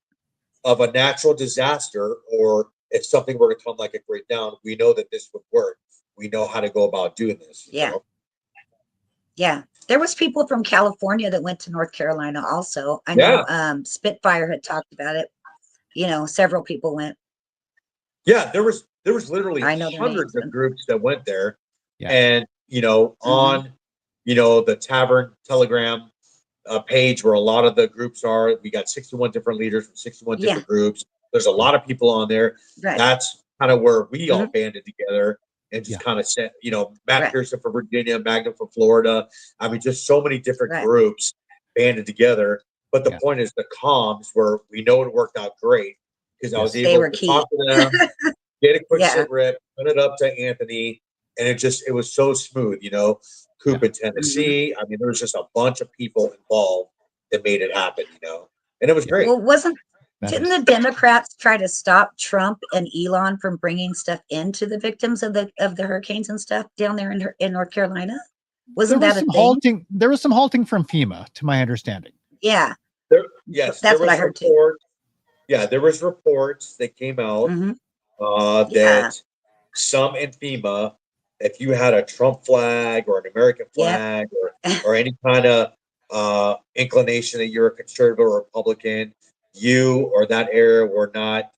of a natural disaster, or if something were to come like a great down, we know that this would work. We know how to go about doing this. Yeah. There was people from California that went to North Carolina also. I know Spitfire had talked about it. Several people went. Yeah, there was literally I know their hundreds names. of groups that went there, Yeah. and on the Tavern Telegram page where a lot of the groups are. We got 61 different leaders from 61 Yeah. different groups. There's a lot of people on there. Right. That's kind of where we all banded together and just Yeah. kind of said, Matt Right. Pearson from Virginia, Magna from Florida. I mean, just so many different Right. groups banded together. But the Yeah. point is the comms were, we know it worked out great because I was Yes. They able were to key. talk to them, get a quick Yeah. sit rep, send it up to Anthony, and it was so smooth, Coop in Tennessee. I mean, there was just a bunch of people involved that made it happen, and it was great. Well, That didn't is- the Democrats try to stop Trump and Elon from bringing stuff into the victims of the hurricanes and stuff down there in North Carolina? Wasn't there was that a some thing? halting. There was some halting from FEMA, to my understanding. Yeah. Yes, That's there what I was heard too. reports. Yeah, there was reports that came out Yeah. that some in FEMA, if you had a Trump flag or an American flag or any kind of inclination that you're a conservative or Republican, you or that area were not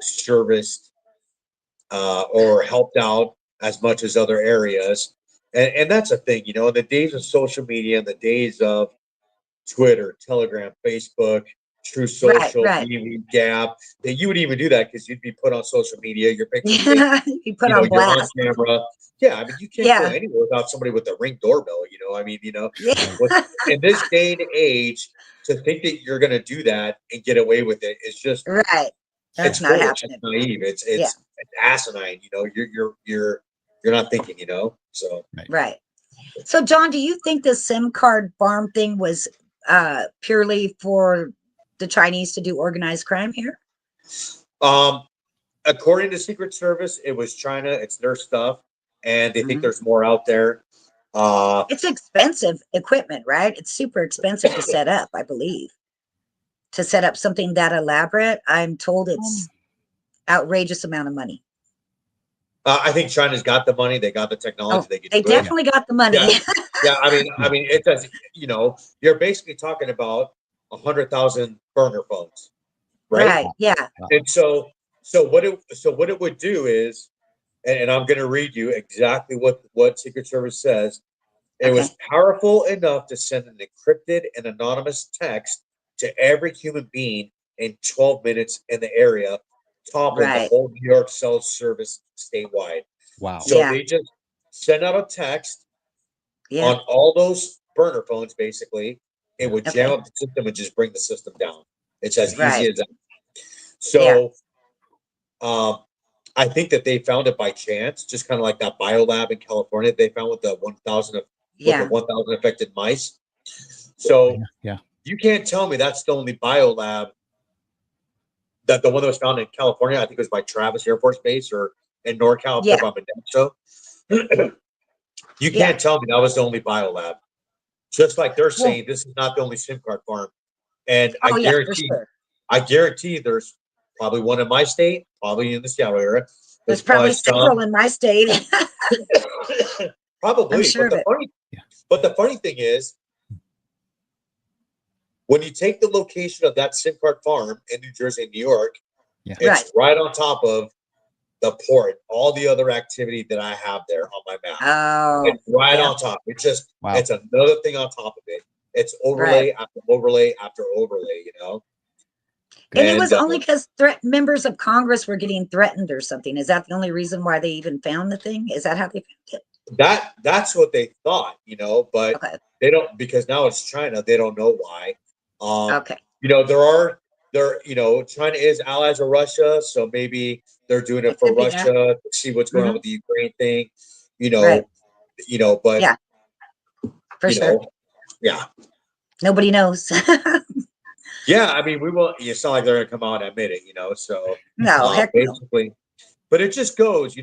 serviced or helped out as much as other areas. And that's a thing, in the days of social media, in the days of Twitter, Telegram, Facebook, True Social, right. MeWe, Gap, that you would even do that because you'd be put on social media, your picture, You put on you're on blast. camera. Yeah, I mean, you can't go anywhere without somebody with a Ring doorbell. I mean, Yeah. in this day and age, to think that you're going to do that and get away with it is just Right. That's it's not foolish, happening. it's naive, it's asinine. You're not thinking. So Right. So, John, do you think the SIM card farm thing was purely for the Chinese to do organized crime here? According to Secret Service, it was China. It's their stuff, and they think there's more out there. It's expensive equipment, right? It's super expensive to set up, I believe. To set up something that elaborate, I'm told it's outrageous amount of money. I think China's got the money. They got the technology. They can do definitely got the money. Yeah. I mean, it does. You're basically talking about 100,000 burner phones, right? Yeah. And so what it would do is, and I'm going to read you exactly what Secret Service says. It was powerful enough to send an encrypted and anonymous text to every human being in 12 minutes in the area, toppling the whole New York cell service statewide. Wow. So they just send out a text on all those burner phones, basically. It would jam up the system and just bring the system down. It's as easy as that. So I think that they found it by chance, just kind of like that biolab in California they found with the 1,000 affected mice. So you can't tell me that's the only biolab, that the one that was found in California, I think it was by Travis Air Force Base or in NorCal, by Modesto. You can't tell me that was the only biolab. Just like they're saying, this is not the only SIM card farm. And I guarantee there's probably one in my state, probably in the Seattle area. There's probably several in my state. Probably. I'm sure but the funny thing is, when you take the location of that SIM card farm in New Jersey and New York, it's right on top of the port, all the other activity that I have there on my map. It's right on top. It's just, it's another thing on top of it. It's overlay after overlay after overlay, And it was only because members of Congress were getting threatened or something. Is that the only reason why they even found the thing? Is that how they found it? That's what they thought, but they don't, because now it's China. They don't know why. China is allies of Russia, so maybe they're doing it for Russia to see what's going on with the Ukraine thing, but for sure. Nobody knows. Yeah, I mean, we will. It's not like they're going to come out and admit it, So heck basically, no. But it just goes,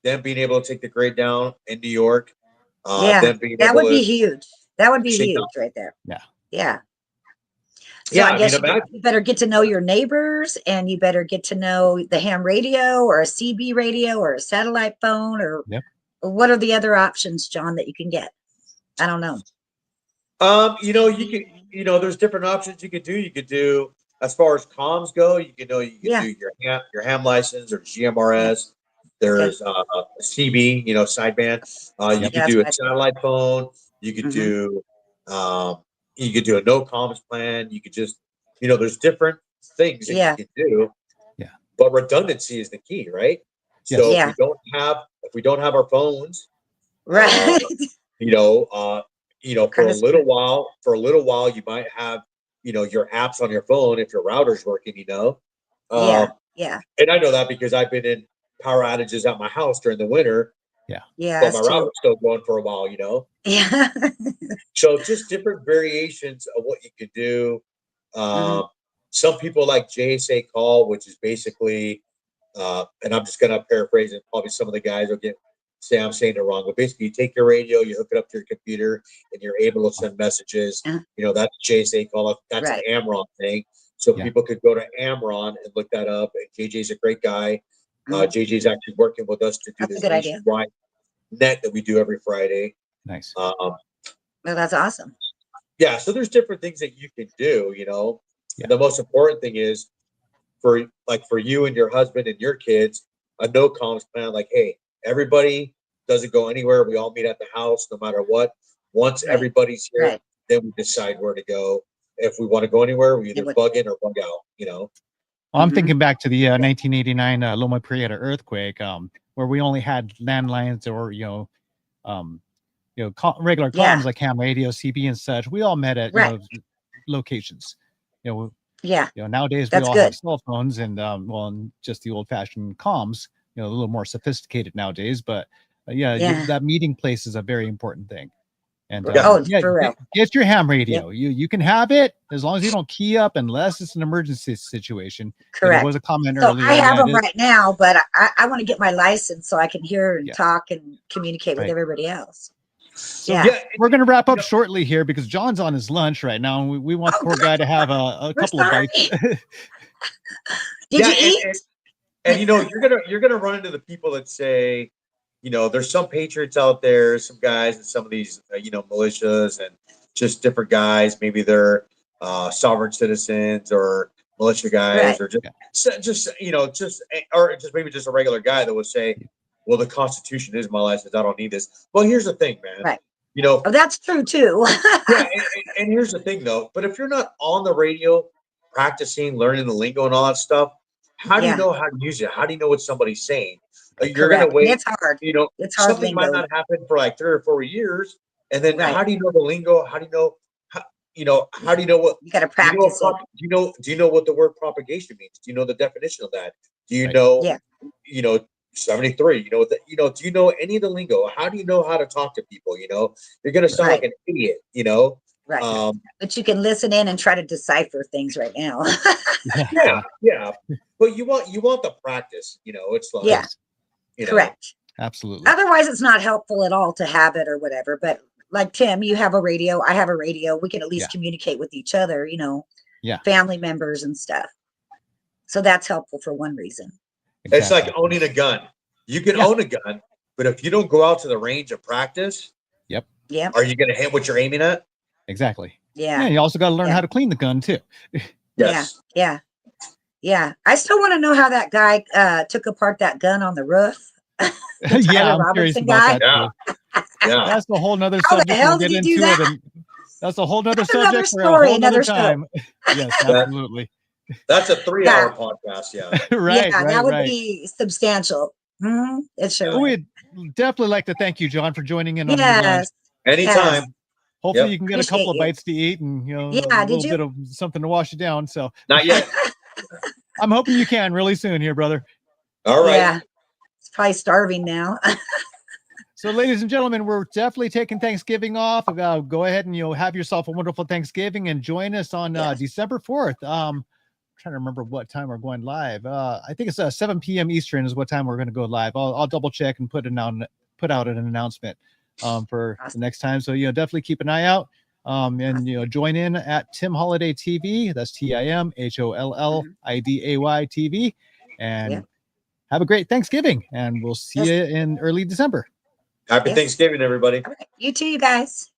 them being able to take the grade down in New York. That would be huge. That would be huge right there. Yeah. So I guess you better get to know your neighbors, and you better get to know the ham radio or a CB radio or a satellite phone or what are the other options, John, that you can get? I don't know. You can, there's different options you could do. You could do as far as comms go, you can do Yeah. your ham license or GMRS. There's CB, sideband. You Yep. could Yeah, do a that's satellite phone. You could Mhm. do a no comms plan. You could just, there's different things that Yeah. you can do. Yeah. But redundancy is the key, right? Yes. So Yeah. if we don't have our phones, Right. you know, uh, for Kinda a little while, you might have, your apps on your phone if your router's working, Yeah. Um, Yeah. and I know that because I've been in power outages at my house during the winter, Yeah. but my Us too. router's still going for a while, Yeah. So just different variations of what you could do. Mhm. Some people like JSA call, which is basically, and I'm just going to paraphrase it. Probably some of the guys will say I'm saying it wrong, but basically you take your radio, you hook it up to your computer, and you're able to send messages. Uh-huh. That's JSA call. That's Right. an Amron thing. So Yeah. people could go to Amron and look that up. And JJ's a great guy. Mhm. JJ's actually working with us to do That's a this good idea. nationwide net that we do every Friday. Nice. Well, that's awesome. Yeah, so there's different things that you can do, Yeah. And the most important thing is for you and your husband and your kids, a no comms plan. Like, hey, everybody doesn't go anywhere. We all meet at the house, no matter what. Once Right. everybody's here, Right. then we decide where to go. If we want to go anywhere, we either would- bug in or bug out. Well, I'm Mhm. thinking back to the 1989 Loma Prieta earthquake, where we only had landlines or regular Yeah. comms like ham radio, CB, and such. We all met at Right. locations. Yeah. Nowadays we That's all have good. cell phones and and just the old-fashioned comms. A little more sophisticated nowadays, but Yeah. that meeting place is a very important thing. And Yeah. Oh, for real. get your ham radio. You can have it as long as you don't key up unless it's an emergency situation. There Correct. was a comment So earlier. I have them it is- right now, but I want to get my license so I can hear and Yeah. talk and communicate with Right. everybody else. So Yeah. we're going to wrap up shortly here because John's on his lunch right now, and we want the Oh, poor guy to have a We're couple of bites. sorry. Did you eat? And you're gonna run into the people that say, there's some patriots out there, some guys, and some of these militias and just different guys. Maybe they're sovereign citizens or militia guys, Right. or or just maybe just a regular guy that would say, "Well, the Constitution is my license. I don't need this." Well, here's the thing, man. Right. Oh, that's true too. Yeah, and here's the thing, though. But if you're not on the radio, practicing, learning the lingo and all that stuff, how do you Yeah. know how to use it? How do you know what somebody's saying? You're Correct. gonna And wait. it's hard. It's hard Something might lingo. not happen for like 3 or 4 years, and then Right. how do you know the lingo? How do you know? How do you know what? You got to Do you know practice what it. do you know what the word propagation means? Do you know the definition of that? Do you Right. know? Yeah. 73. Do you know any of the lingo? How do you know how to talk to people? You're gonna sound like Right. an idiot. Right. But you can listen in and try to decipher things right now. Yeah. But you want the practice. It's like Yeah. Correct. Absolutely. Otherwise, it's not helpful at all to have it or whatever. But like Tim, you have a radio. I have a radio. We can at least Yeah. communicate with each other, Yeah. family members and stuff. So that's helpful for one reason. It's like Exactly. owning a gun. You can Yeah. own a gun, but if you don't go out to the range and practice, Yeah. are you going to hit what you're aiming at? Exactly. Yeah. Yeah. You also got to learn Yeah. how to clean the gun too. Yes. Yeah. Yeah. I still want to know how that guy took apart that gun on the roof. The Yeah, Tyler I'm curious Robertson about guy. that Yeah. too. Yeah. That's a whole nother How the subject. hell We'll did get he do into it, that? and that's a whole nother That's another subject for a story, whole nother another show. time. Yes, absolutely. That's a 3-hour podcast. Yeah. Right. Yeah, that would Right. be substantial. It sure Well, would. we'd definitely like to thank you, John, for joining in on your lunch. Yes. Anytime. Hopefully Yep. you can get a Appreciate couple of you. bites to eat and Yeah, a did little you? bit of something to wash it down. So Not yet. I'm hoping you can really soon here, brother. All right. Yeah. It's probably starving now. So, ladies and gentlemen, we're definitely taking Thanksgiving off. Go ahead and have yourself a wonderful Thanksgiving and join us on Yes. December 4th. Trying to remember what time we're going live. I think it's 7 p.m. Eastern is what time we're going to go live. I'll double check and put out an announcement for the next time. So definitely keep an eye out. And join in at Tim Holliday TV. That's TIMHOLLIDAY TV. And have a great Thanksgiving. And we'll see you in early December. Happy Yes. Thanksgiving, everybody. All right. You too, you guys.